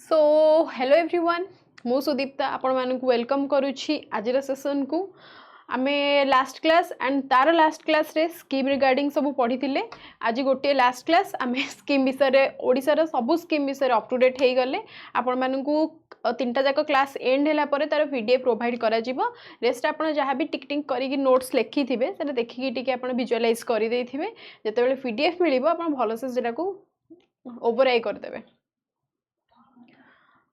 So hello everyone मु सुदीप्ता आपण मानक वेलकम करुछि आज सेशन को आमे लास्ट क्लास एंड तार लास्ट क्लास रे स्कीम रिगार्डिंग सब पढ़ी थिले। आज गोटे लास्ट क्लास आमे स्कीम विषय रे ओडिसा रे सब स्कीम विषय अप टू डेट हे गले। आपण मानक तीनटा जाक क्लास एंड होला परे तार पीडीएफ प्रोवाइड करा जिवो। रेस्ट आपण जहाँ भी टिक टिक करी नोट्स लिखि थिबे सेटा देखि टिके आपण विजुअलाइज करि देइ थिबे। जते बेले पीडीएफ मिलिबो आपण भलो से जेटा को ओवरआई कर देबे।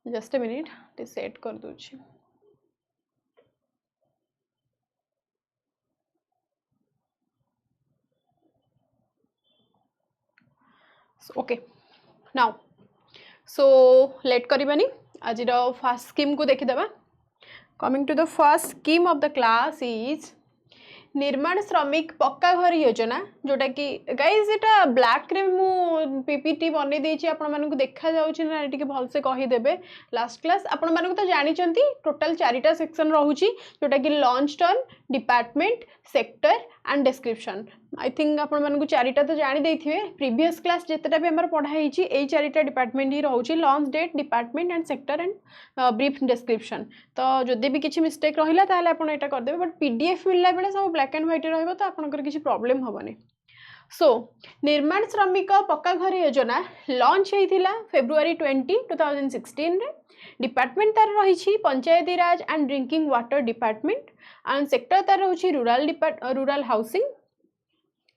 जस्ट ए मिनिट टे सेट कर दूची। ओके नाउ सो लेट करबानी आज फर्स्ट स्कीम को देखिदेबा। Coming to the first scheme of the class is Nirman Shramik पक्का घर योजना जोटा कि गाइज एटा ब्लैक रे मु पीपीटी बनै देछि आपण मानक देखा जाउछि ना एटिके भल से कहि देबे। लास्ट क्लास आपण मानक तो जानि चंती टोटल 4टा सेक्शन रहउछि जोटा कि launch turn department sector and description. I think आपण मानक 4टा तो जानि देथिबे। प्रीवियस क्लास जेतेटा भी हमर पढ़ा हिछि एई 4टा डिपार्टमेंट ही रहउछि launch date department and sector and brief description. तो जदि भी किछि मिस्टेक रहिला ताले आपण एटा कर देबे। बट पीडीएफ मिलला बेले सब ब्लैक एंड व्हाइट रहइबो तो आपनकर किछि प्रॉब्लम होबनी। सो निर्माण श्रमिक पक्का घर योजना लॉन्च होइथिला फेब्रुआरी 20 2016 रे। डिपार्टमेंट तार रही Panchayati Raj and drinking water department and sector तार रही रूरल हाउसिंग।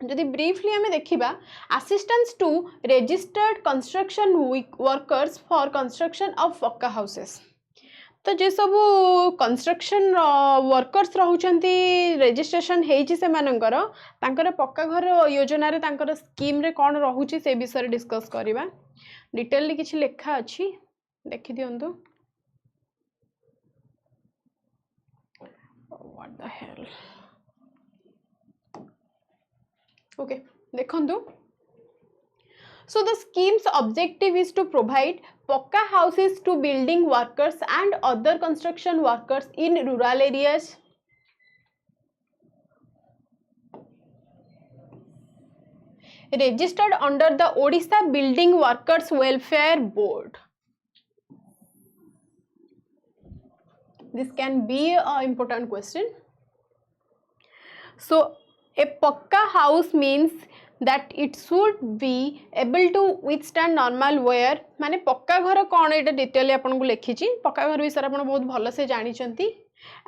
जदि ब्रीफली आमे देखिबा assistance to registered construction workers for construction of pucca houses. तो जे सब कंस्ट्रक्शन वर्कर्स रहउचंती रजिस्ट्रेशन हेछि से मानकर तांकर पक्का घर योजना रे तांकर स्कीम रे कोन रहउची से विषय रे डिस्कस करिबा। डिटेल किछि लेखा अछि देखि दियंतु। What the hell. ओके देखंतु। So the scheme's objective is to provide pakka houses to building workers and other construction workers in rural areas. Registered under the Odisha Building Workers Welfare Board. This can be an important question. So a pakka house means that it should be able to withstand normal wear। माने पक्का घर कौन एटा detail आपन को लिखि छी। पक्का घर विषय आपन बहुत भलो से जानि चंती।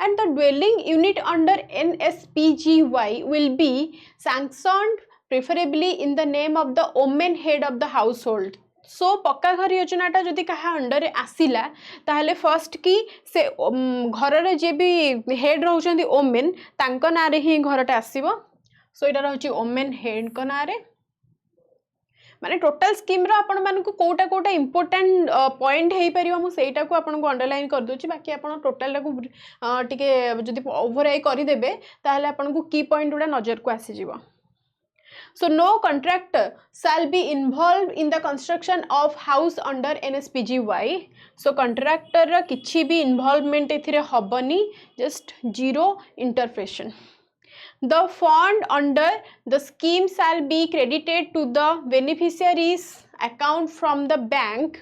And the dwelling unit under NSPGY will be sanctioned preferably in the name of the woman head of the household। सो पक्का घर योजनाटा जदि कहा अंडर आसिला ताहले फर्स्ट की से घर रे जे भी हेड रहउचंती वोमेन तांको नारे ही घरटा आसीबो। सो इटा रहउची वोमेन हेड को नारे। माने टोटल स्कीम रो आपण मानक कोटा कोटा इंपोर्टेंट पॉइंट हेई परिबो मु सेटा को आपण को अंडरलाइन कर दोची। बाकी आपण टोटल को टिके जदि ओवरआई करि देबे ताहले आपण को की पॉइंट उडा नजर को आसी जिवो। So no contractor shall be involved in the construction of house under NSPGY। So contractor रा किछि भी involvement एथिरे हबनी, just zero intervention। The fund under the scheme shall be credited to the beneficiaries account from the bank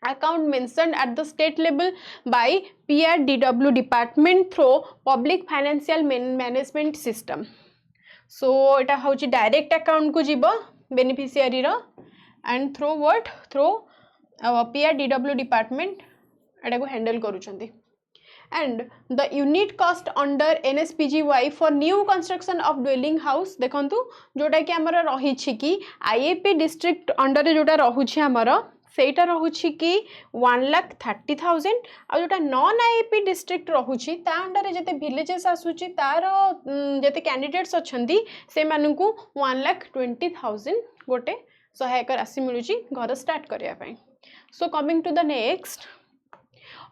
account mentioned at the state level by PRDW department through public financial management system। सो एटा होची direct account को जीवो beneficiary रो and through what through PRDW department एटा को handle करूचंती। And the unit cost under NSPGY for new construction of dwelling house देखंतु जोटा कि हमर रही छी कि IAP डिस्ट्रिक्ट अंडर जोटा रहउछि हमर सेटा रहउछि कि 1,30,000 आ जोटा नॉन IAP डिस्ट्रिक्ट रहउछि ता अंडर जते विलेजेस आसुछि तार जते कैंडिडेट्स अछंती से मानकु 1,20,000 गोटे सहायक राशि मिलुछि घर स्टार्ट करिया पई। So coming to the next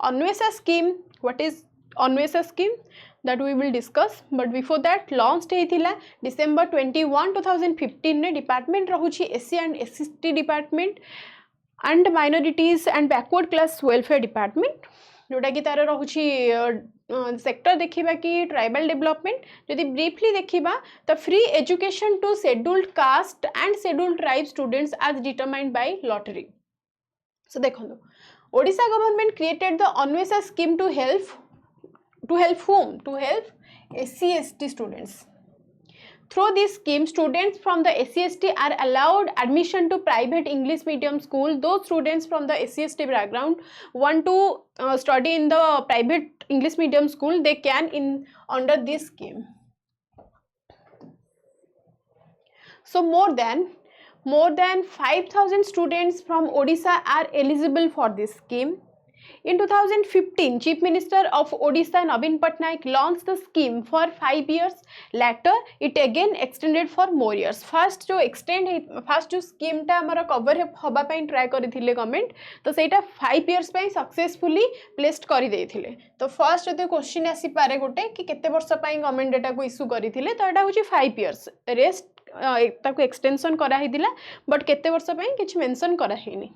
Anwesha scheme. What is Anwesha scheme that we will discuss, but before that launched हेथिला December 21 2015 ने। डिपार्टमेंट रहउछि SC and ST department and minorities and backward class welfare department जोटा कि तार रहुछि sector देखिबा कि tribal development. जदि briefly देखिबा तो free education to scheduled caste and scheduled tribe students as determined by lottery. So देखो Odisha government created the Anvesha scheme to help whom? To help SC/ST students. Through this scheme, students from the SC/ST are allowed admission to private English medium school. Those students from the SC/ST background want to study in the private English medium school, they can under this scheme. So more than 5,000 students from Odisha are eligible for this scheme. In 2015, Chief Minister of Odisha Naveen Patnaik launched the scheme for 5 years. Later, it again extended for more years. First जो scheme टा हमारा cover हवा pine try करी थिले government, तो सेटा 5 years pine successfully placed करी दे थिले. तो first जो question आसी पारे गोटे कि कितने वर्ष पाइन government data को issue करी थिले, तो एटा होची 5 years. Rest ताको extension करा ही दिला, but कितने वर्ष पाइन किछ mention करा ही नहीं.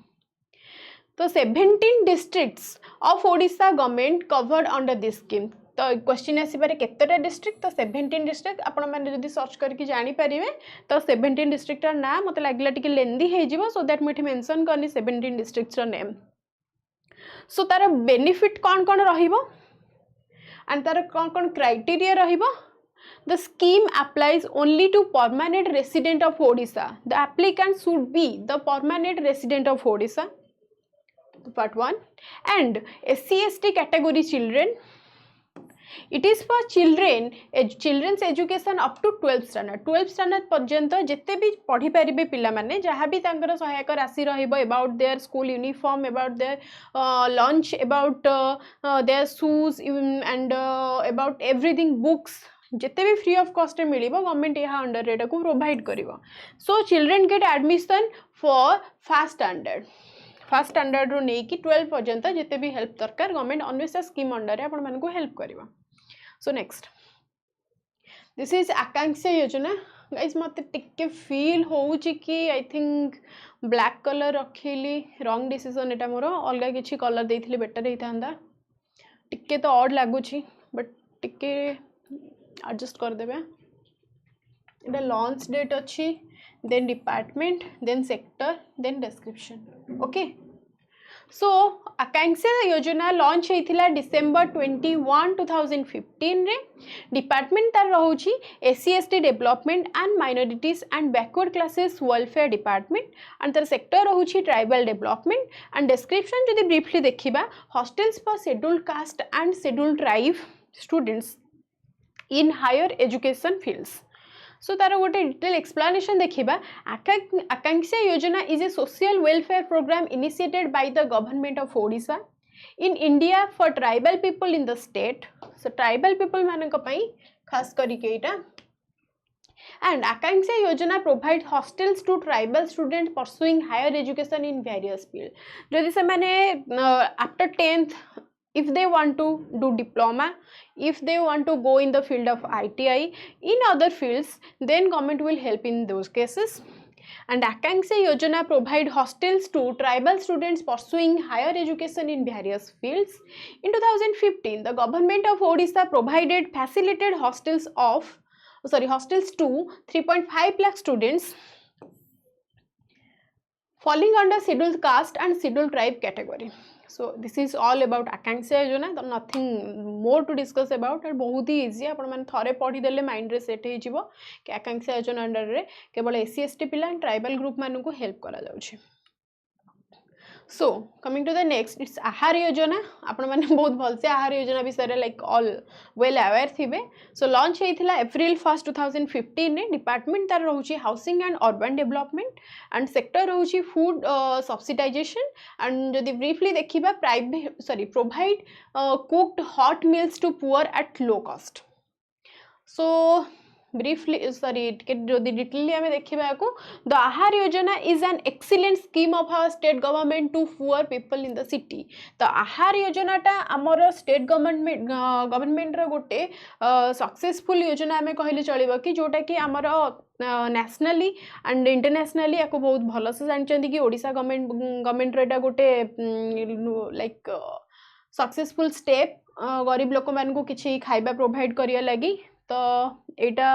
तो 17 districts of Odisha government covered under this scheme. तो क्वेश्चन आसी पारे केतेटा डिस्ट्रिक्ट, तो 17 डिस्ट्रिक्ट आपण माने जदी सर्च करके जानि परिवे तो 17 डिस्ट्रिक्ट रा नाम मते लागला टिके लेंदी हे जिवो, सो दैट मते मेंशन करनी 17 डिस्ट्रिक्ट्स रा नेम. सो तार बेनिफिट कोन कोन रहिबो एंड तार कोन कोन क्राइटेरिया रहिबो. The scheme applies only to permanent resident of Odisha. The applicant should be the permanent resident of Odisha. Part 1. And SC/ST category children. It is for children's education up to 12th standard. 12th standard पर्यंत जिते भी पढ़ी पारिबे पिला माने जहाँ भी तांकर सहायक राशि रहिबो about their school uniform, about their lunch, about their shoes and about everything, books, जिते भी फ्री ऑफ कॉस्ट मिलिबो गवर्नमेंट यहाँ अंडर एटा को प्रोवाइड करिवो. So children get admission for first standard रो नहीं कि 12 पर्यंत जिते भी हेल्प दरकार गवर्नमेंट अन्वेषा स्कीम अंडर रे आपण मन को हेल्प करिवो. So next, this is Akanksha Yojana. Guys मते टिके फील होउची कि आई थिंक ब्लैक कलर रखिली रॉन्ग डिसीजन. एटा मोर अलगा किछि कलर देइथिले बेटर हेइथांदा. टिके तो ऑड लागुची बट टिके एडजस्ट कर देबे. एटा लॉन्च डेट अछि, then department, then sector, then description. Okay, so Aakanksha योजना लॉन्च हेतिला डिसेंबर 21 2015 रे. डिपार्टमेंट तार रहउची SC/ST development and minorities and backward classes welfare department and तार सेक्टर रहउची ट्राइबल डेवलपमेंट एंड डिस्क्रिप्शन जदी ब्रीफली देखिबा hostels for scheduled caste and scheduled tribe students in higher education fields. So तार गोटे detail explanation देखिबा. Akanksha Yojana is a social welfare program initiated by the government of Odisha in India for tribal people in the state. So tribal people मानक पई खास करी के एटा. And Akanksha Yojana provide hostels to tribal student pursuing higher education in various field. जदि से माने after 10th, if they want to do diploma, if they want to go in the field of ITI, in other fields, then government will help in those cases. And Akanksha Yojana provide hostels to tribal students pursuing higher education in various fields. In 2015, the government of Odisha facilitated hostels to 3.5 lakh students falling under scheduled caste and scheduled tribe category. So this is all about Akanksha Yojana. So nothing more to discuss about. और बहुत ही easy आपण माने थरे पढ़ी देले mind रे set हे जिवो कि Akanksha Yojana अंडर रे केवल SC/ST पिला ट्राइबल ग्रुप मानू को हेल्प करा जाउछि. So coming to the next, it's Aahaar योजना. आपण माने बहुत भल से आहार योजना विषय लाइक ऑल वेल अवेयर थिबे. सो लॉन्च हेतिला अप्रैल 1 2015 रे. डिपार्टमेंट तार रहउछि housing and urban development and sector रहउछि फूड सब्सिडाइजेशन एंड जदि ब्रीफली देखिबा provide cooked hot meals to poor at low cost. So briefly jodi detailly ame dekhiba ko, the Ahar Yojana is an excellent scheme of our state government to poor people in the city. The Ahar Yojana ta amara state government रा गोटे successful योजना ame कहले चलिबा कि जोटा कि amara nationally and internationally याको बहुत भल से जानचंदी कि ओडिशा गवर्नमेंट रा गोटे लाइक सक्सेसफुल स्टेप गरीब लोक मान को किछि खाइबा प्रोवाइड करिया लागि. तो एटा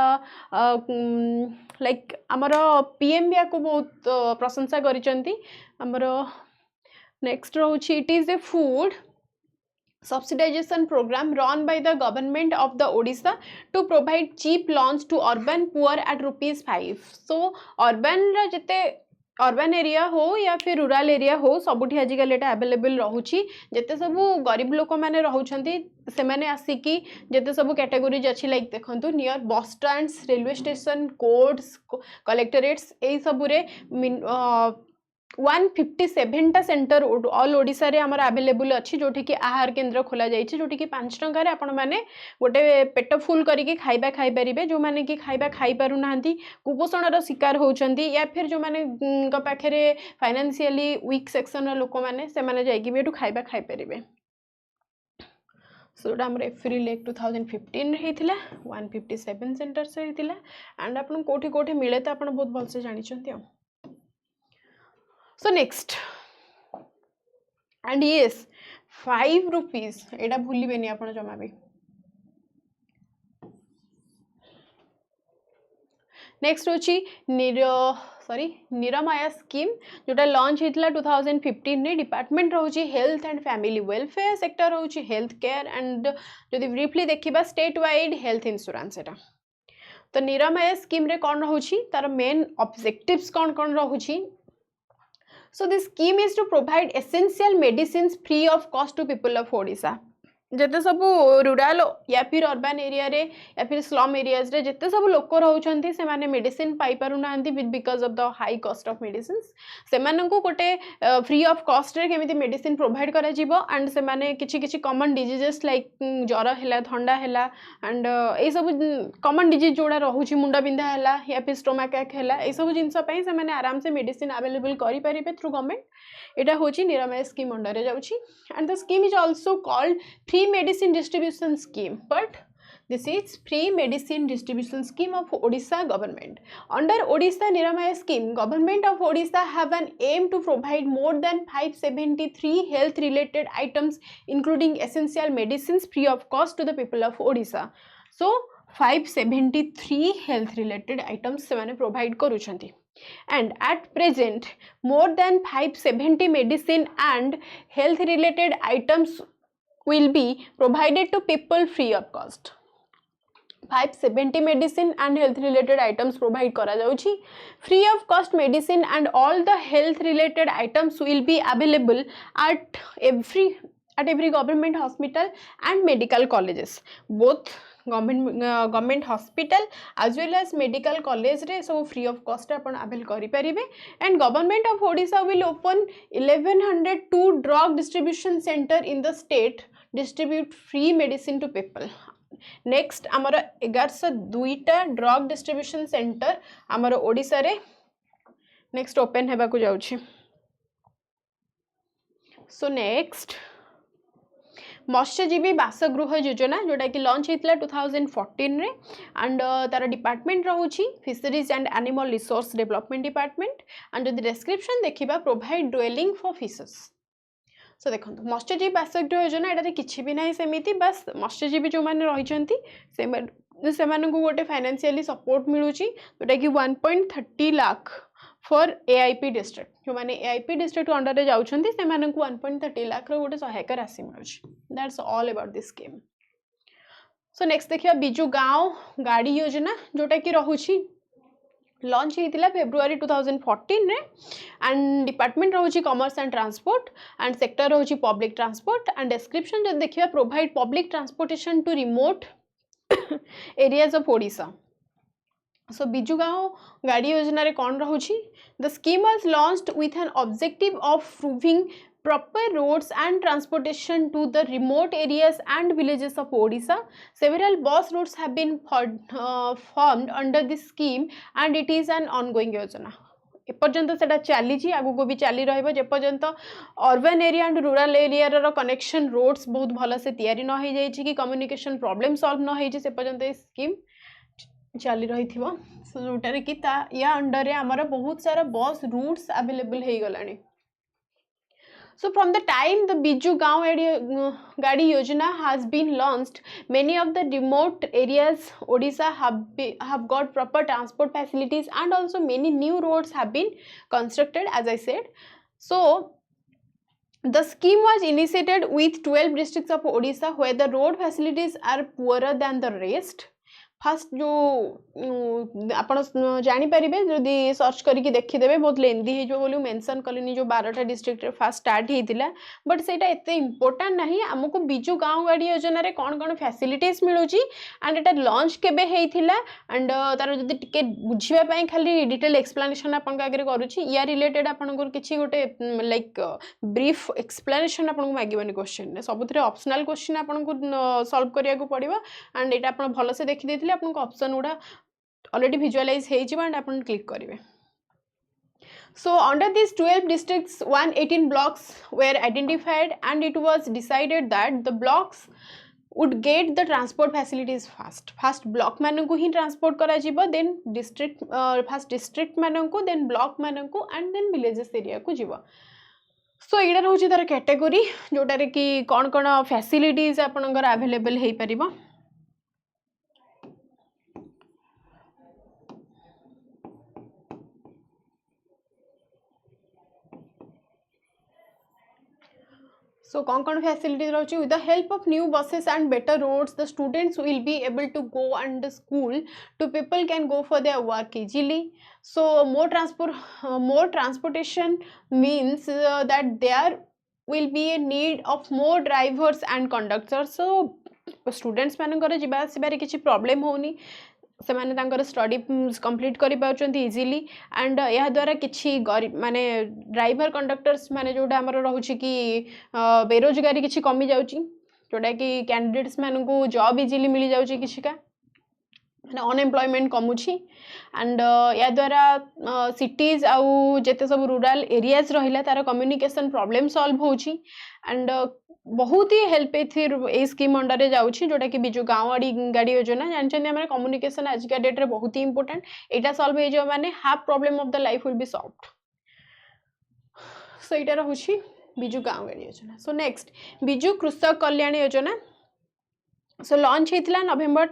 लाइक आमर पीएम भी को बहुत प्रशंसा करिसेंती. आमर नेक्स्ट रोची it is a food subsidization program run by the government of the Odisha to provide cheap loans to urban poor at ₹5. So urban जते अर्बन एरिया हो या फिर रूरल एरिया हो सबुठी आजिकल एटा अवेलेबल रहूची जेते सब गरीब लोक माने रहउछंती से माने आसिकी जेते सब कैटेगरीज अछि लाइक देखंतु near bus stands railway station courts collectorates एई सबुरे 157टा सेंटर ऑल ओडिशा रे हमर अवेलेबल अछि जोठी कि आहार केंद्र खोला जाइछि जोठी कि 5 टंका रे आपण माने गोटे पेट फुल करिके खाइबा खाइ परिबे जो माने कि खाइबा खाइ पारु नाहंती कुपोषण रो शिकार होउछंती या फिर जो माने पाखरे फाइनेंशियली वीक सेक्शन रो लोक माने से माने जाई कि बेटू खाइबा खाइ परिबे सो डाम एप्रिल 2015 रे हेतिला 157 सेंटर से हेतिला एंड आपण कोठी कोठी मिले त आपण बहुत भल से जानि छंती हम So next, and yes, ₹5 एटा भूली बेनी आपण जमा भी नेक्स्ट होची निरमाया स्कीम जोटा लॉन्च हेतला 2015 ने डिपार्टमेंट रहउची health and family welfare sector रहउची हेल्थ केयर एंड जदि ब्रीफली देखिबा स्टेट वाइड हेल्थ इंश्योरेंस एटा तो निरमाया स्कीम रे कोन रहउची तार मेन ऑब्जेक्टिव्स कोन रहउची So this scheme is to provide essential medicines free of cost to people of Odisha. जेते सब रूरल या फिर अर्बन एरिया रे या फिर स्लम एरियाज रे जेते सब लोक रहउछंती से माने मेडिसिन पाई पारु नांती because of the high cost of medicines से मानन को गोटे फ्री ऑफ कॉस्ट रे केमिति मेडिसिन प्रोवाइड करा जीवो एंड से माने किछि किछि कॉमन डिजीजेस लाइक ज्वर हैला ठंडा हैला एंड ए सब कॉमन डिजीज जोड़ा रहउछि मुंडा बिंधा हैला या फिर स्टोमक एक हैला ए सब जिंस पई से माने आराम से मेडिसिन अवेलेबल करि परिबे थ्रू गवर्नमेंट एटा होछि निरामय स्कीम अंडर रे जाउछि and the scheme is also called free medicine distribution scheme but this is free medicine distribution scheme of Odisha government. Under Odisha Niramaya scheme, government of Odisha have an aim to provide more than 573 health related items including essential medicines free of cost to the people of Odisha. So 573 health related items se mane provide करूछंती and at present more than 570 medicine and health related items will be provided to people free of cost. 570 medicine and health related items provide करा जाउछि free of cost medicine and all the health related items will be available at every government hospital and medical colleges both government hospital as well as medical college रे so free of cost upon avail करि परिबे and government of Odisha will open 1102 drug distribution center in the state distribute free medicine to people. Next आमर 1102 टा drug distribution centre आमर ओडिसा रे next open हेबा को जाउछि. So next मत्स्यजीवी बासगृह योजना जोटा कि लॉन्च होता 2014 रे एंड तार डिपार्टमेंट रहउछि fisheries and animal resource development department and जदि डिस्क्रिप्शन देखिबा provide dwelling for fishes. So देखो मत्स्यजीवी बासगृह योजना एटा किछि भी नाही सेमिति बस मत्स्यजीवी जो माने रहिचंती से मानकु गोटे फाइनेंशियली सपोर्ट मिलुची जोटा कि 1.30 लाख फॉर एआईपी डिस्ट्रिक्ट जो माने एआईपी डिस्ट्रिक्ट अंडर रे जाउछंती से मानकु 1.30 लाख रो गोटे सहायक राशि मिलुची. That's all about this scheme. So next देखिया बिजू गांव गाड़ी योजना जोटा कि रहुची लॉन्च होता फेब्रुआरी 2014 रे एंड डिपार्टमेंट रोची commerce and transport and sector रोची पब्लिक ट्रांसपोर्ट एंड डिस्क्रिप्शन जो देखिए provide public transportation to remote areas of Odisha. So Biju गांव गाड़ी योजना रे कौन रहुची the scheme was launched with an objective of proving proper roads and transportation to the remote areas and villages of Odisha. Several bus routes have been formed under this scheme and it is an ongoing योजना. एपर्यंत सेटा चली आगू भी चली रहिबो जे पर्यंत urban area and rural area रो कनेक्शन रोड्स बहुत भल से तैयारी न हो जाई कि कम्युनिकेशन प्रॉब्लम सॉल्व न हो से पर्यंत ए स्कीम चली रही थिबो. सो जोटारे कि या अंडर रे हमर बहुत सारा बस रूट्स अवेलेबल हे गलानी. So from the time the Biju Gaon Gadi Yojana has been launched, many of the remote areas Odisha have got proper transport facilities and also many new roads have been constructed as I said. So The scheme was initiated with 12 districts of Odisha where the road facilities are poorer than the rest. Fast जो आपण जानीपारे जदि search करके देखीदे बहुत लेंदी हो mention कलिनी जो 12टा district fast start होता but से एत इंपोर्टां ना आमको बिजु गाँव गाड़ी योजना रे कौन कौन फैसिलिटीज मिलूँ एंड एटा लॉन्च केबे हेइथिला एंड तार जदि टिके बुझिबा खाली डिटेल एक्सप्लेनेशन आपन आगे करूची या रिलेटेड आपन किछि गोटे लाइक ब्रीफ एक्सप्लेनेशन आपन मागिबनी क्वेश्चन ने सबुथरे ऑप्शनल क्वेश्चन आपन सॉल्व करिया को पड़िबा एंड एटा आपन भलो से देखि देथिले आपन ऑप्शन गुडा ऑलरेडी विजुअलाइज हे जिबा एंड आपन क्लिक करिवे. So under these 12 districts 118 blocks were identified and it was decided that the blocks would get the transport facilities first block माननकु he transport करा जिबो then district first district माननकु then block माननकु and then villages area को जिबो. सो एटा रहउछि तार category जोटा रे कि कोन कोन facilities आपनकर अवेलेबल हे परिबो. So कौन facilities रहुछि with the help of new buses and better roads the students will be able to go and the school to people can go for their work easily. So more transportation means that there will be a need of more drivers and conductors. So students मानकर जिबा आसिबारे किछि problem होनी से माने तांकर study complete करि पाउचंती easily and या द्वारा किछि गरीब माने ड्राइवर कंडक्टर्स माने जोडा हमर रहउछि कि बेरोजगारी किछि कमी जाउछि जोडा कि कैंडिडेट्स मानकु जॉब इजीली मिली जाउछि किछि का माने अनएम्प्लॉयमेंट कमुछि एंड या द्वारा सिटीज आउ जेते सब रूरल एरियाज रहिला तार कम्युनिकेशन प्रॉब्लम सॉल्व होउछि एंड बहुत ही हेल्प ए स्कीम अंडर रे जाउछि जोटा कि बिजु गाँव गाड़ी योजना जानछन हमर कम्युनिकेशन आज का डेट रे बहुत ही इंपोर्टेंट एटा सॉल्व हे जो माने half problem of the life will be solved. So एटा रहउछि बिजु गाँव गाड़ी योजना. सो नेक्स्ट बिजु कृषक कल्याण योजना. सो लॉन्च हेतिला नवेम्बर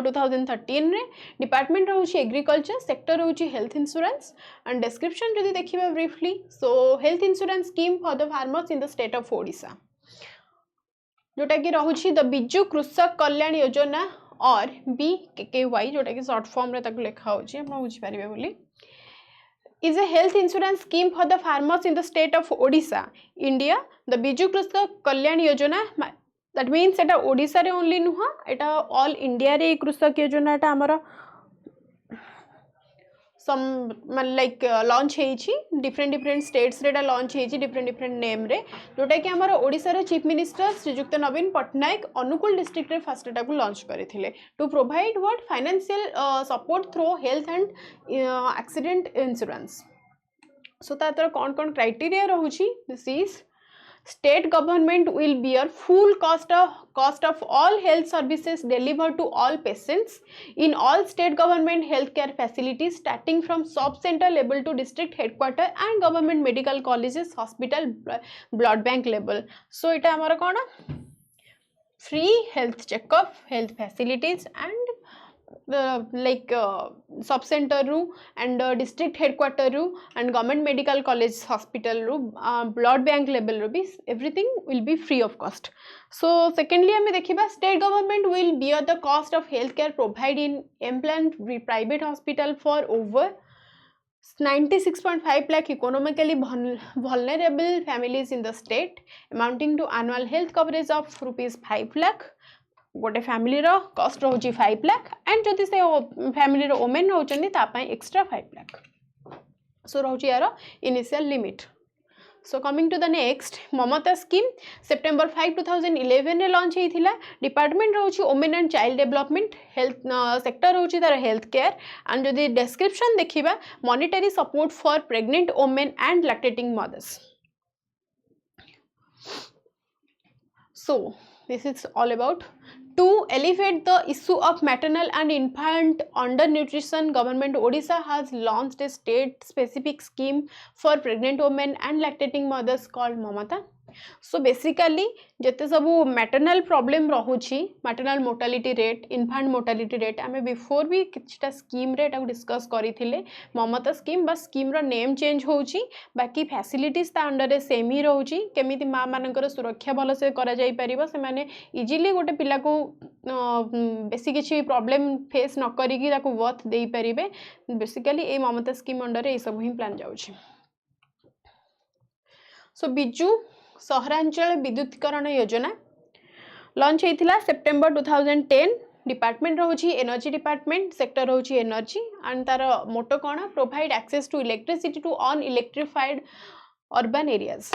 2013 रे. डिपार्टमेंट रहउछि एग्रीकल्चर सेक्टर रहउछि हेल्थ इंश्योरेंस एंड डिस्क्रिप्शन जदि देखिबा briefly. So health insurance scheme for the farmers in the state of Odisha जोटा कि रहउछि द बिजु कृषक कल्याण योजना और BKKY जोटा कि शॉर्ट फॉर्म रे ताको लेखा होछि आपण बुझि पारिबे बोली is a health insurance scheme for the farmers in the state of Odisha, India. The Biju Krishak Kalyan Yojana that means एटा ओडिशा रे ओनली नुहा एटा ऑल इंडिया रे कृषक योजना एटा हमर सम लाइक लॉन्च हेछि डिफरेंट स्टेट्स रे एटा लॉन्च हेछि डिफरेंट नेम रे जोटा कि हमर ओडिशा रे चीफ मिनिस्टर श्रीयुक्त नवीन पटनायक अनुकूल डिस्ट्रिक्ट रे फर्स्ट एटा को लॉन्च करथिले to provide what financial support through health and accident insurance. So तातर कोन क्राइटेरिया रहउछि this is state government will bear full cost of all health services delivered to all patients in all state government healthcare facilities starting from sub center level to district headquarter and government medical colleges hospital blood bank level. So ita amara kona free health checkup health facilities and like sub center ru and district headquarter ru and government medical college hospital ru blood bank level ru be everything will be free of cost. So secondly hame dekhiba state government will bear the cost of healthcare provided in implant private hospital for over 96.5 lakh economically vulnerable families in the state amounting to annual health coverage of rupees 5 lakh. गोटे family रो cost रहउछि 5 lakh and जदि से family रो women रहउछन्ती ता पय extra 5 lakh. So रहउछि यार initial limit. So coming to the next Mamata scheme September 5 2011 रे लॉन्च हेतिला. डिपार्टमेंट रहउछि women and child development health sector रहउछि तार हेल्थ केयर एंड जदि डिस्क्रिप्शन देखिबा monetary support for pregnant women and lactating mothers. So this is all about to alleviate the issue of maternal and infant undernutrition. Government Odisha has launched a state specific scheme for pregnant women and lactating mothers called Mamata. So basically जिते सब maternal problem रहुछि maternal mortality rate infant mortality rate आम before भी किछटा scheme रे एटा discuss करथिले Mamata scheme बस स्कीम रो नेम चेंज होउछि बाकी फैसिलिटीज ता अंडर रे सेम ही रहउछि केमिति मां मानकर सुरक्षा भल से करा जाई परिबो से माने इजीली गोटे पिला को बेसी किछि प्रॉब्लम फेस न करी कि ताको वर्थ देई परिबे बेसिकली ए ममता स्कीम अंडर रे ए सब ही प्लान जाउछि सो बिजू सहरांचल विद्युतीकरण योजना लॉन्च होता सेप्टेम्बर 2010 डिपार्टमेंट रोची एनर्जी डिपार्टमेंट सेक्टर रोची एनर्जी एंड तार मोटो कौन provide access to electricity to unelectrified urban areas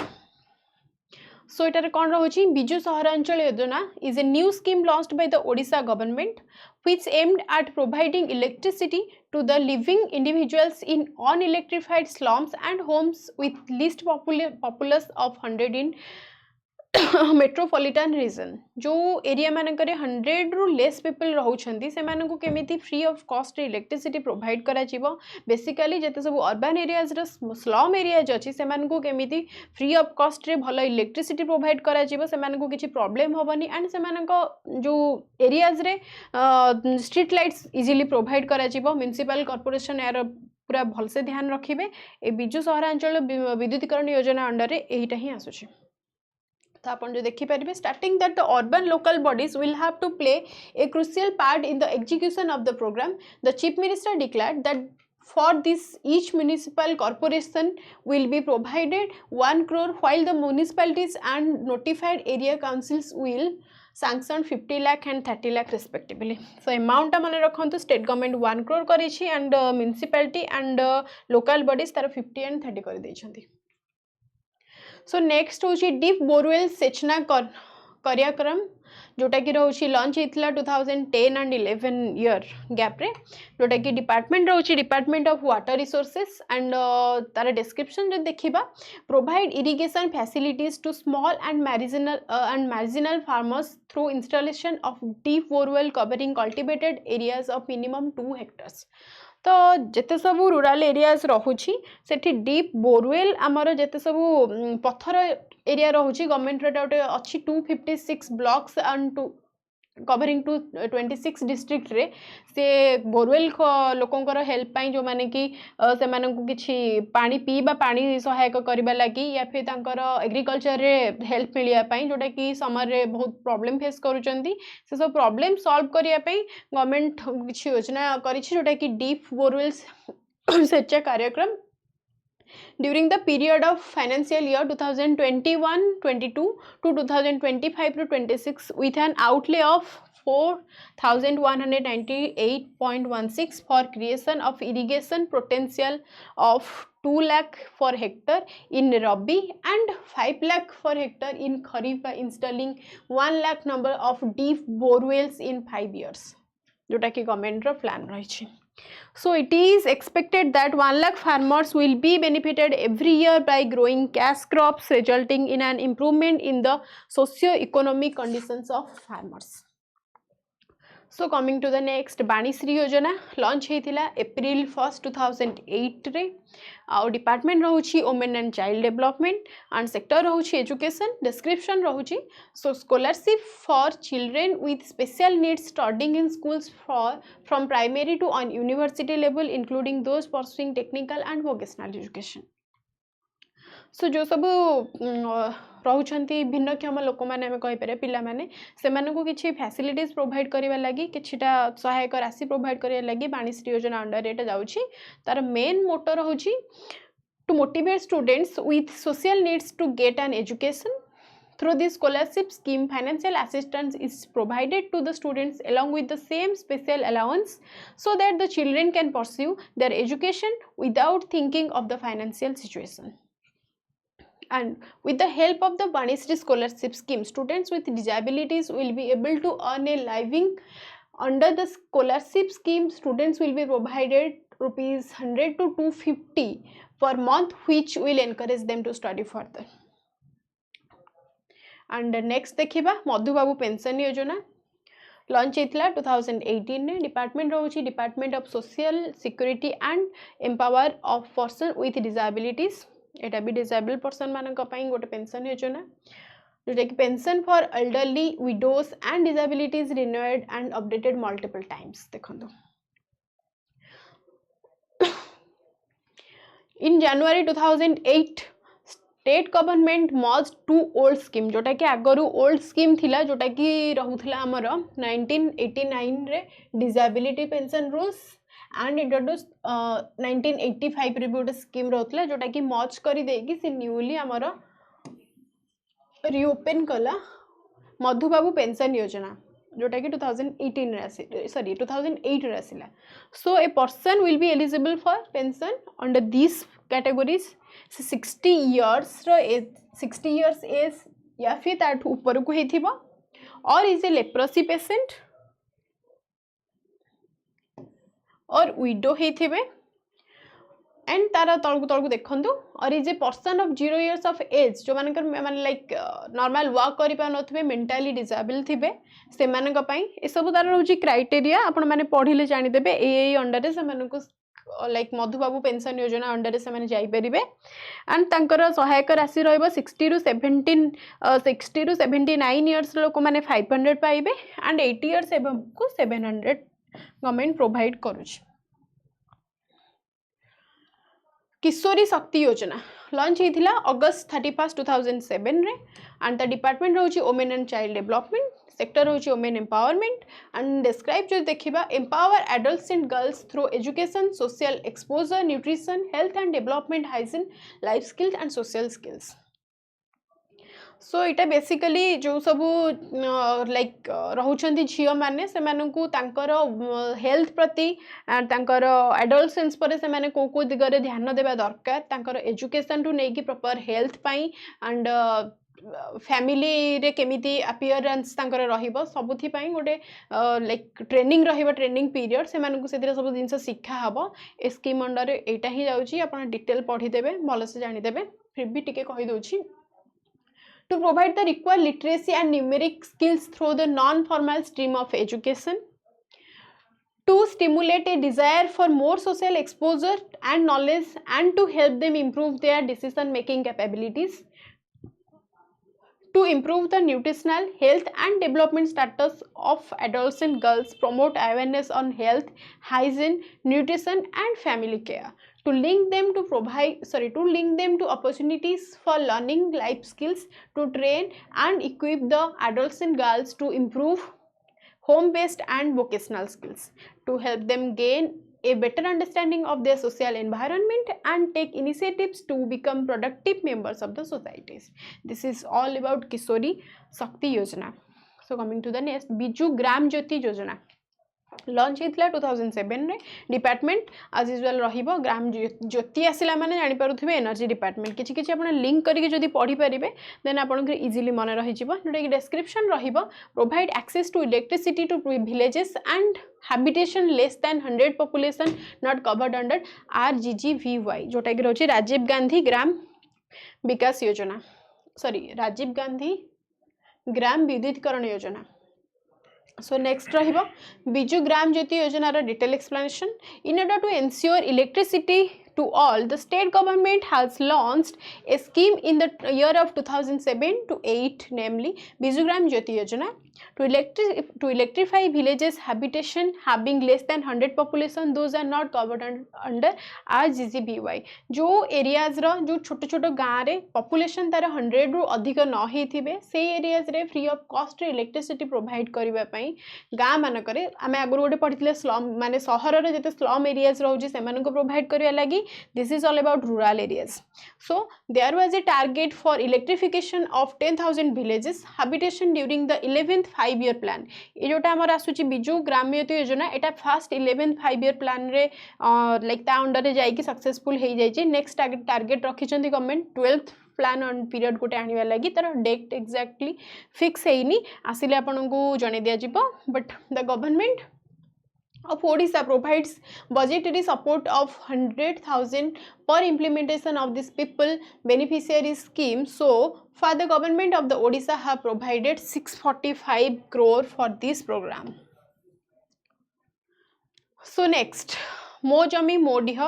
so इटार कौन रोची बिजू सहरांचल योजना is a new scheme launched by the Odisha government which aimed at providing electricity to the living individuals in unelectrified slums and homes with least populous of 100 in metropolitan region जो area मानक 100 रु less people रहउछंती से मानकु केमिति free of cost electricity provide करा जीवो basically जते सब urban areas रो slum areas अछि से मानकु केमिति फ्री ऑफ कॉस्ट रे भलो इलेक्ट्रिसिटी प्रोवाइड करा जीवो से मानकु किछि प्रॉब्लम होबनी एंड से मानक जो एरियाज रे स्ट्रीट लाइट्स इजीली प्रोवाइड करा जीवो म्युनिसिपल कॉर्पोरेशन यार पूरा भल से ध्यान रखिबे ए बिजु सहरांचल विद्युतीकरण योजना अंडर रे एहिटा ही आसुछि तो आप जो देखिपारे starting that the urban local bodies will have to play a crucial part in the execution of the programme the chief minister declared that for this each municipal corporation will be provided 1 crore while the municipalities and notified area councils will sanction 50 lakh and 30 lakh respectively so amount मन रखंतु state government 1 crore करिछि and municipality and local bodies तार 50 and 30 कर दैछंती so next हूँ deep borewell सेचना कार्यक्रम जोटा कि रोची launch होता 2010 and 11 year gap रे जोटा कि डिपार्टमेंट रोची department of water resources and तार डिस्क्रिप्शन जो देखिबा provide irrigation facilities to small and marginal farmers through installation of deep borewell covering cultivated areas of minimum 2 hectares तो जिते सब रूराल एरियाज रहुछि सेठी डीप बोरवेल आमर जिते सब पत्थर एरिया रहुछि गवर्नमेंट रे गोटे अछि 256 blocks and covering to 26 district रे से बोरवेल लोकंकर हेल्प पाई जो माने कि से मानकु किछि पानी पीबा पानी सहायक करबा लागि या फिर तांकर एग्रीकल्चर रे हेल्प मिलिया पाई जोटा कि समर रे बहुत प्रॉब्लम फेस करूचंती से सब प्रॉब्लम सॉल्व करिया पाई गवर्नमेंट किछि योजना करिछि जोटा कि डीप बोरवेल्स सेचा कार्यक्रम during the period of financial year 2021-22 to 2025-26 with an outlay of 4,198.16 for creation of irrigation potential of 2 lakh for hectare in Rabi and 5 lakh for hectare in Kharif by installing 1 lakh number of deep borewells in 5 years जोटा कि government रो plan रही So it is expected that 1 lakh farmers will be benefited every year by growing cash crops resulting in an improvement in the socio-economic conditions of farmers. So coming to the next Banishree योजना launch होता April 1st 2008 रे आउ department रोची women and child development and sector रोची education description रोची so scholarship for children with special needs studying in schools from primary to on university level including those pursuing technical and vocational education so जो सब रोचंती भिन्नक्षम लोक मैंने कहीपर पिलाने से किसी facilities provide करने लगी किछिटा सहायक राशि प्रोवाइड करने लगी बाणीश्री योजना अंडर एटा जाउछि तार मेन मोटो रहउछि to motivate students with social needs to get an education Through this scholarship scheme, financial assistance is provided to the students along with the same special allowance so that the children can pursue their education without thinking of the financial situation. And with the help of the Banishri scholarship scheme, students with disabilities will be able to earn a living. Under the scholarship scheme, students will be provided rupees 100 to 250 per month, which will encourage them to study further. And next देखिबा Madhubabu pension योजना launch होता 2018 ने department रोची department of social security and empower of person with disabilities एटा भी disable person मानक पई गोटे पेंशन योजना जोटा कि pension for elderly widows and disabilities renewed and updated multiple times देखो in January 2008 state government merge two old scheme जोटा कि आगरू ओल्ड स्कीम थिला जोटा कि रहूला आमर 1989 रे disability pension rules and introduce 1985 रे भी गोटे स्कीम रहउतला जोटा कि मर्ज करी देकी से न्यूली आमर रिओपन कला मधुबाबू पेंशन योजना जोटा कि 2018 रे सॉरी 2008 रे आसिला so a person will be eligible for pension under this categories 60 years रो एज 60 इयर्स एज या फिर ताठ ऊपर को हेथिबो और इज ए लेप्रोसी पेशेंट और विडो हेथिबे एंड तार तलकू देखंतु और is a person of 0 years of age जो मानकर माने लाइक नॉर्मल वर्क करि पा नथबे मेंटली डिसेबल थिबे से मानक पई ए सब तार रहउची क्राइटेरिया आपण माने पढिले जानि देबे ए अंडर रे से मानक लाइक मधुबाबू पेंशन योजना अंडर रे से माने जाई परिबे एंड तांकर सहायक राशि रहइबो 60 टू 79 इयर्स लोक माने 500 पाइबे एंड 80 इयर्स एबव को 700 गवर्नमेंट प्रोवाइड करूछ किशोरी शक्ति योजना लॉन्च होता अगस्त 31 2007 रे एंड द डिपार्टमेंट रोची women and child development sector रोची वुमेन एम्पावरमेंट एंड डिस्क्राइब जो देखिबा empower adults and girls through education social exposure nutrition health and development hygiene life skills and social skills so इटा basically जो सब like रहउछंती झियो माने से मानकू तांकर हेल्थ प्रति तांकर एडोलसेंस पर से माने को दिगरे ध्यान देबा दरकार तांकर एजुकेशन टू नेकी proper health pi and family रे केमिति अपीयरेंस तांकर रहिबो सबुथि पाई गोटे लाइक ट्रेनिंग रहिबो ट्रेनिंग पीरियड से मानकू सेतिर सब जिंस शिक्षा हबो ए स्कीम अंडर एटा ही जाउची आपण डिटेल पढी देबे भलो से जानि देबे फिर भी टिके कहि दोची to provide the required literacy and numeric skills through the non-formal stream of education, to stimulate a desire for more social exposure and knowledge and to help them improve their decision making capabilities, to improve the nutritional health and development status of adolescent girls, promote awareness on health, hygiene, nutrition and family care, to link them to opportunities for learning life skills, to train and equip the adolescent girls to improve home based and vocational skills, to help them gain a better understanding of their social environment and take initiatives to become productive members of the societies. This is all about Kishori Shakti Yojana. So coming to the next, Biju Gram Jyoti Yojana launch होता 2007 रे department आज usual रहिबो ग्राम ज्योति आसिला माने जानि पारुथिबे energy department किछि किछि आपण link करिके जदि पढी परिबे देन आपण इजीली मन रहि जिवो जोटा कि डिस्क्रिप्शन रहिबो provide access to electricity to villages and habitation less than 100 population not covered under RGGVY जोटा कि रहउची राजीव गांधी ग्राम विकास योजना राजीव गांधी ग्राम विद्युतीकरण योजना. So next rahibo Biju Gram Jyoti Yojana ro detail explanation. In order to ensure electricity to all, the state government has launched a scheme in the year of 2007 to 8, namely Biju Gram Jyoti Yojana, to electrify villages habitation having less than 100 population. Those are not covered under RGGVY. जो areas रो जो छोटे छोटे गाँव रे population तार 100 रु अधिक न ही थिबे से areas रे free of cost रे electricity provide करिबा पई गाँ मानकरे आमे आगु गोटे पढितले slum माने सहर रे जते slum areas रहउची से मानको provide करिया लागि. This is all about rural areas. So there was a target for electrification of 10,000 villages habitation during the 11th 5-year plan. ये जोटा हमर आसुची बिजू ग्राम्य ज्योति योजना एटा फर्स्ट 11th 5-year plan रे लाइक ता अंडर रे जाई कि सक्सेसफुल हे जाई छी. नेक्स्ट टारगेट रखी चंदी government 12th plan on period गोटे आनिबा लागि तार डेट एक्जेक्टली फिक्स हेइनी आसिले आपनकू जणे दिया जिवो. But the government of Odisha provides budgetary support of 100,000 per implementation of this people beneficiary scheme. So for the government of the Odisha have provided 645 crore for this program. So next मो जमी मो डीह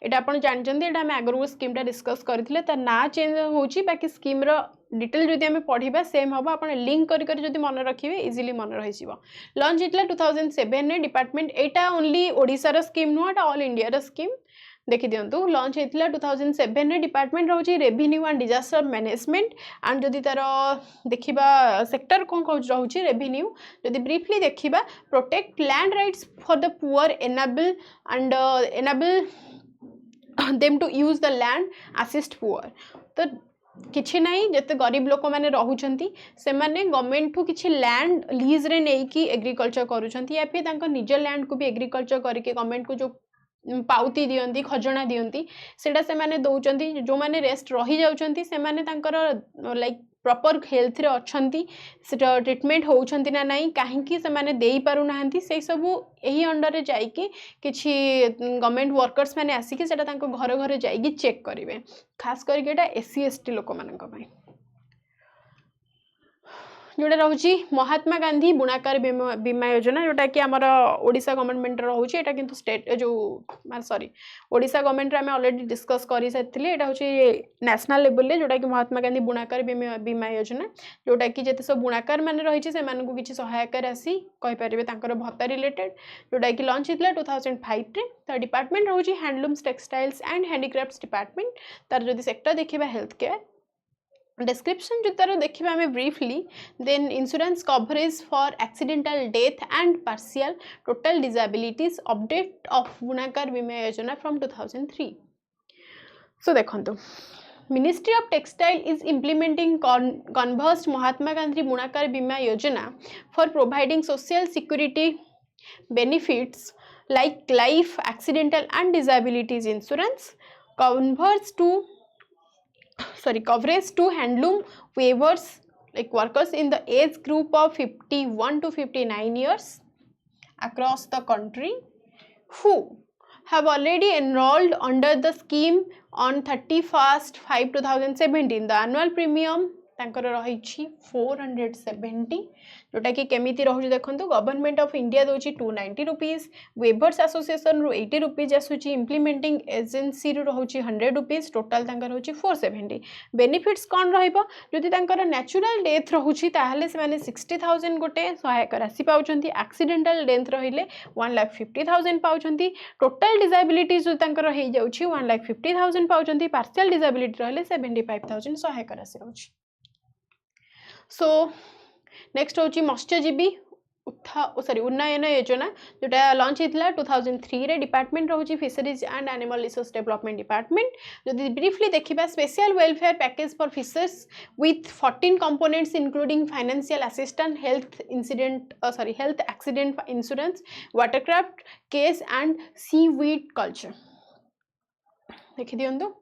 एटा आपण जानचंदी एटा हम आगरो scheme टा discuss करथिले त ना change होची बाकी स्कीम रो डिटेल जदि हमें पढ़िबा सेम हबो आपण लिंक करी करी जदि मन रखिबे इजीली मन रहि जिवो लॉन्च हितला 2007 रे डिपार्टमेंट एटा ओनली ओडिसा रो स्कीम नो एटा ऑल इंडिया रो स्कीम देखि दियंतु लॉन्च हेतिला 2007 रे डिपार्टमेंट रहउची revenue and disaster management and जदि तार देखिबा सेक्टर कोन रहउची रेवेन्यू जदि ब्रीफली देखिबा protect land rights for the poor enable them to use the land assist poor तो किछि नहीं जते गरीब लोक माने रहउचंती से माने गवर्नमेंट ठू किछि लैंड लीज रे नै कि एग्रीकल्चर करूचंती या फिर तांको निज लैंड को भी एग्रीकल्चर करके गवर्नमेंट को जो पाउती दियंती खजना दियंती सेटा से माने दउचंती जो माने रेस्ट रही जाउचंती से माने तांकर लाइक प्रॉपर हेल्थ रे अछंती सेटा ट्रीटमेंट होउचंती ना नाही काहे कि से माने देई पारु नाहंती से सब एही अंडर रे जाई कि किछि गवर्नमेंट वर्कर्स माने आसी कि सेटा तांको घर घर जाई कि चेक करिवे खास करके एटा एससी एसटी लोक मानक पई जोटा रोचे महात्मा गांधी बुणाकार बीमा योजना जोटा कि आमर ओडिशा गवर्नमेंट रोचे एटा किंतु स्टेट जो सॉरी ओडिशा गवर्नमेंट आम ऑलरेडी डिस्कस कर सारी एटा हूँ नेशनल लेवल रे जोटा कि महात्मा गांधी बुणाकार बीमा योजना जोटा कि जिते सब बुणाकार मान रही से किसी सहायक राशि कहींपर भत्ता रिलेटेड जोटा कि लॉन्च होता 2005 रे तो डिपार्टमेंट रोचे handlooms textiles and handicrafts department तार जो सेक्टर देखा हेल्थ केयर description जो तार देखिबा हमें briefly then insurance coverage for accidental death and partial total disabilities update of बुनाकार बीमा योजना from 2003 so देखंतु Ministry of Textile is implementing conversed Mahatma Gandhi बुनाकार बीमा योजना for providing social security benefits like life accidental and disabilities insurance coverage to handloom weavers like workers in the age group of 51 to 59 years across the country who have already enrolled under the scheme on 31st 5 2017 the annual premium तांकर रही 470 जोटा कि केमिति रहउछि देखंतु government of India दोछि 290 rupees weavers association रो 80 rupees आसुछि इंप्लीमेंटिंग एजेंसी रो रहउछि 100 रुपीस टोटल तांकर रहउछि 470 बेनिफिट्स कोन रहइबो जदि तांकर नेचुरल डेथ रहउछि ताहले से माने 60000 गोटे सहायक राशि पाउछंती एक्सीडेंटल डेथ रहिले 1,50,000 पाउछंती टोटल डिसेबिलिटी जो तांकर रहि जाउछि 1,50,000 पाउछंती पार्शियल डिसेबिलिटी रहिले 75,000 सहायक राशि रहउछि सो नेक्स्ट होची मत्स्यजीवी उन्नयन योजना जोटा लॉन्च होता 2003 रे डिपार्टमेंट रोची fisheries and animal resource development department जो ब्रीफली देखा special welfare package for fishers with 14 components including financial assistance health accident insurance watercraft case and seaweed culture देखि दियंतु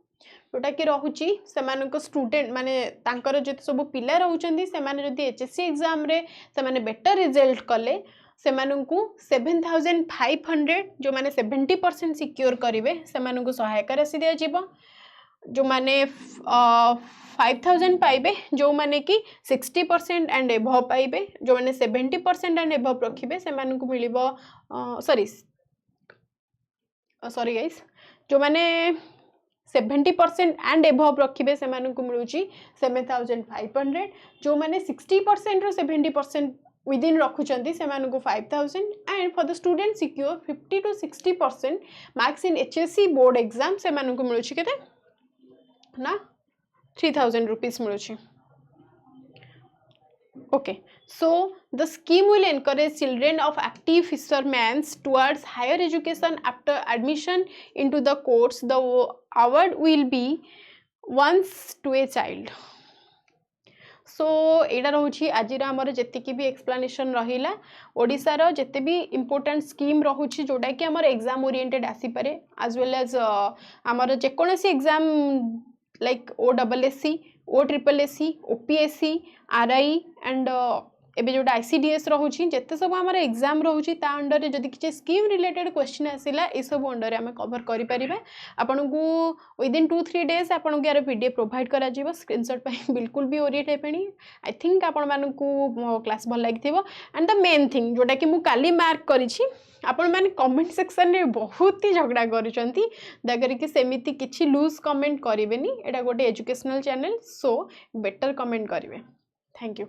जोटा कि रोची से स्टूडेंट माने तांकर जो सब पिला रोचंती से माने जदि एचएससी एग्जाम रे से माने बेटर रिजल्ट कले से माननकु 7500 जो माने 70% सिक्योर करिवे से माननकु सहायक राशि दिया जीवो जो माने 5000 पाइबे जो माने कि 60% एंड एबव पाइबे जो माने 70% एंड एबव रखिबे से माननकु मिलिबो सॉरी गाइस जो माने 70% एंड एबव रखिबे से माननकु मिलुची 7500 जो माने 60% रो 70% विदिन रखुचंती से माननकु 5000 and for the student secure 50 to 60% marks in HSC board exam से माननकु मिलुची केते ना 3000 rupees मिलुची okay so the scheme will encourage children of active fishermen towards higher education after admission into the course the award will be once to a child so एटा रोची आज आमर जेतिकी भी explanation रहिला ओडिसा रो जेते भी important scheme रोची जोटा कि आमर exam oriented आसी पारे as well as आमर जे कोनोसी exam like OSSC, OSSC, OPSC, RI and एबे जोटा आईसीडीएस रोचे जिते सब आम एग्जाम रोचे अंडर जदि किसी स्कीम रिलेटेड क्वेश्चन आसला ये सब अंडर आम कवर करें आपन को विदिन 2-3 डेज आपन को यार पीडीएफ प्रोवाइड करा जीवो स्क्रीनशॉट पे बिल्कुल भी ओरिएंट हेपेनी आई थिंक आपण मानकू मो क्लास भल लगी एंड द मेन थिंग जोटा कि मु काली मार्क करिछि आपण माने कमेंट सेक्शन रे बहुत ही झगड़ा करूचंती दगर कि सेमिति किछि लूज कमेंट करिवेनी एटा गोटे educational channel so better comment करिवे थैंक यू।